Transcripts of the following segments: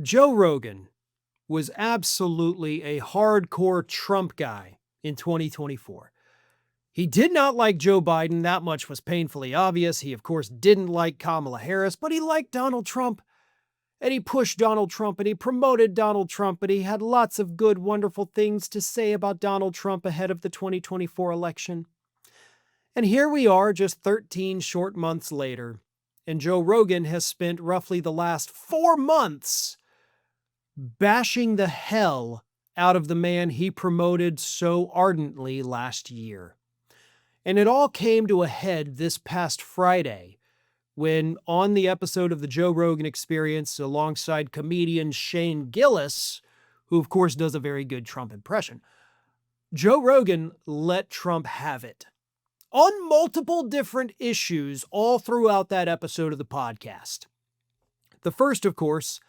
Joe Rogan was absolutely a hardcore Trump guy in 2024. He did not like Joe Biden. That much was painfully obvious. He, of course, didn't like Kamala Harris, but he liked Donald Trump. And he pushed Donald Trump and he promoted Donald Trump and he had lots of good, wonderful things to say about Donald Trump ahead of the 2024 election. And here we are just 13 short months later, and Joe Rogan has spent roughly the last 4 months bashing the hell out of the man he promoted so ardently last year. And it all came to a head this past Friday when, on the episode of the Joe Rogan Experience alongside comedian Shane Gillis, who of course does a very good Trump impression, Joe Rogan let Trump have it on multiple different issues all throughout that episode of the podcast. The first, of course,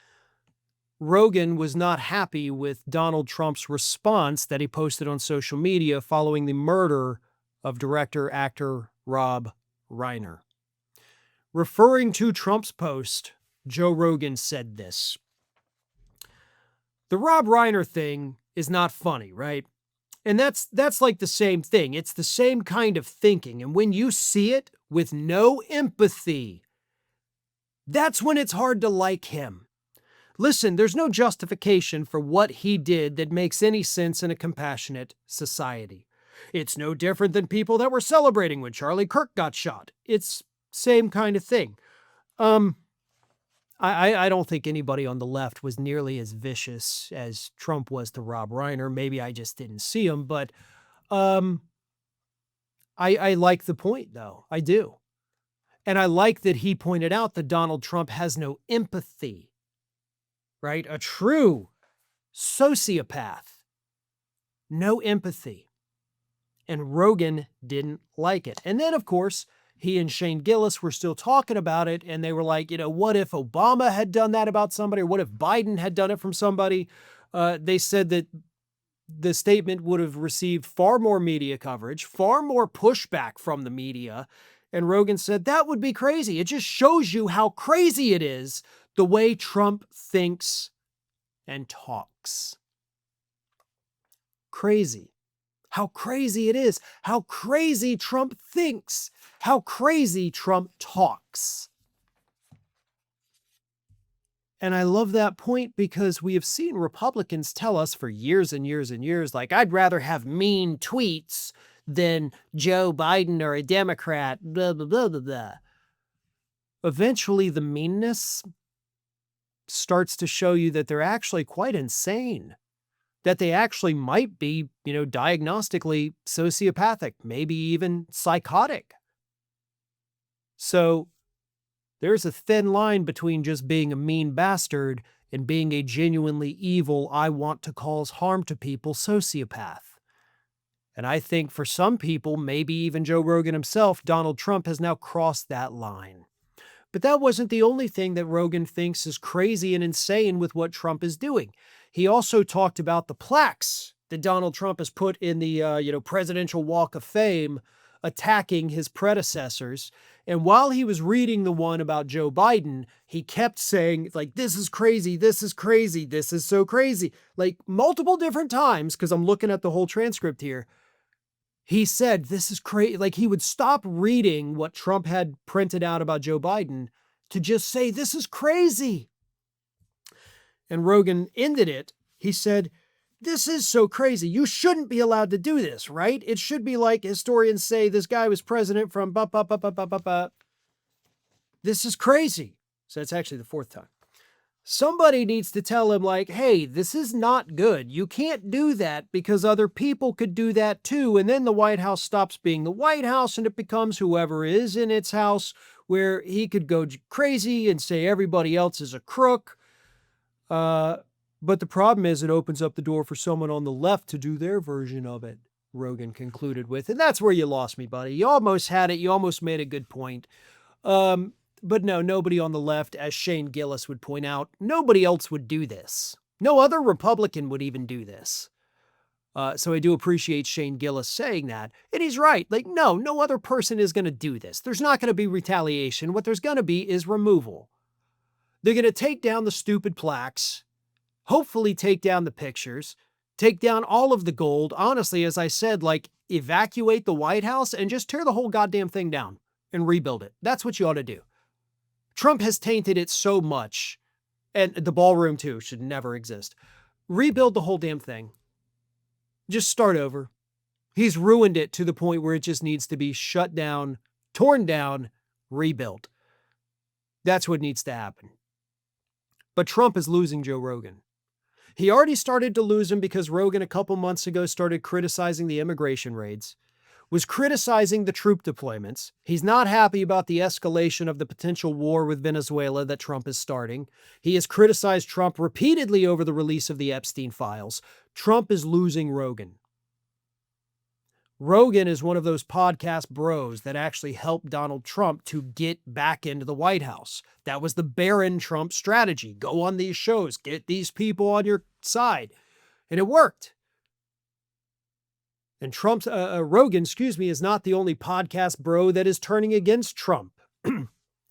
Rogan was not happy with Donald Trump's response that he posted on social media following the murder of director-actor Rob Reiner. Referring to Trump's post, Joe Rogan said this: "The Rob Reiner thing is not funny, right? And that's like the same thing. It's the same kind of thinking. And when you see it with no empathy, that's when it's hard to like him. Listen, there's no justification for what he did that makes any sense in a compassionate society. It's no different than people that were celebrating when Charlie Kirk got shot. It's same kind of thing." I don't think anybody on the left was nearly as vicious as Trump was to Rob Reiner. Maybe I just didn't see him, but I like the point, though. I do. And I like that he pointed out that Donald Trump has no empathy, right? A true sociopath. No empathy. And Rogan didn't like it. And then, of course, he and Shane Gillis were still talking about it, and they were like, what if Obama had done that about somebody, or what if Biden had done it from somebody? They said that the statement would have received far more media coverage, far more pushback from the media, and Rogan said that would be crazy. It just shows you how crazy it is the way Trump thinks and talks. Crazy. How crazy it is. How crazy Trump thinks. How crazy Trump talks. And I love that point because we have seen Republicans tell us for years and years and years, like, I'd rather have mean tweets than Joe Biden or a Democrat, blah, blah, blah, blah, blah. Eventually, the meanness starts to show you that they're actually quite insane. That they actually might be, diagnostically sociopathic, maybe even psychotic. So there's a thin line between just being a mean bastard and being a genuinely evil, I want to cause harm to people sociopath. And I think for some people, maybe even Joe Rogan himself, Donald Trump has now crossed that line. But that wasn't the only thing that Rogan thinks is crazy and insane with what Trump is doing. He also talked about the plaques that Donald Trump has put in the Presidential Walk of Fame attacking his predecessors. And while he was reading the one about Joe Biden, he kept saying, like, this is crazy, this is crazy, this is so crazy. Like multiple different times, because I'm looking at the whole transcript here, he said, this is crazy. Like he would stop reading what Trump had printed out about Joe Biden to just say, this is crazy. And Rogan ended it. He said, this is so crazy. You shouldn't be allowed to do this, right? It should be like historians say this guy was president from This is crazy. So that's actually the fourth time. Somebody needs to tell him, like, hey, this is not good. You can't do that because other people could do that too. And then the White House stops being the White House and it becomes whoever is in its house, where he could go crazy and say everybody else is a crook. But the problem is it opens up the door for someone on the left to do their version of it, Rogan concluded with. And that's where you lost me, buddy. You almost had it. You almost made a good point. But no, nobody on the left, as Shane Gillis would point out, nobody else would do this. No other Republican would even do this. So I do appreciate Shane Gillis saying that. And he's right. Like, no other person is going to do this. There's not going to be retaliation. What there's going to be is removal. They're going to take down the stupid plaques, hopefully take down the pictures, take down all of the gold. Honestly, as I said, like evacuate the White House and just tear the whole goddamn thing down and rebuild it. That's what you ought to do. Trump has tainted it so much, and the ballroom too should never exist. Rebuild the whole damn thing. Just start over. He's ruined it to the point where it just needs to be shut down, torn down, rebuilt. That's what needs to happen. But Trump is losing Joe Rogan. He already started to lose him because Rogan a couple months ago started criticizing the immigration raids, was criticizing the troop deployments. He's not happy about the escalation of the potential war with Venezuela that Trump is starting. He has criticized Trump repeatedly over the release of the Epstein files. Trump is losing Rogan. Rogan is one of those podcast bros that actually helped Donald Trump to get back into the White House. That was the Barron Trump strategy. Go on these shows, get these people on your side. And it worked. And Rogan, is not the only podcast bro that is turning against Trump.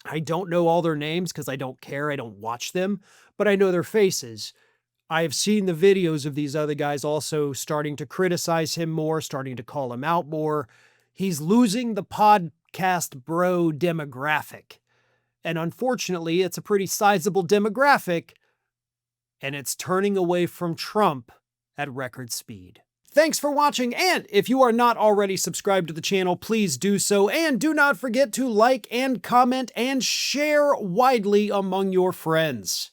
I don't know all their names because I don't care. I don't watch them, but I know their faces. I have seen the videos of these other guys also starting to criticize him more, starting to call him out more. He's losing the podcast bro demographic. And unfortunately, it's a pretty sizable demographic, and it's turning away from Trump at record speed. Thanks for watching, and if you are not already subscribed to the channel, please do so, and do not forget to like and comment and share widely among your friends.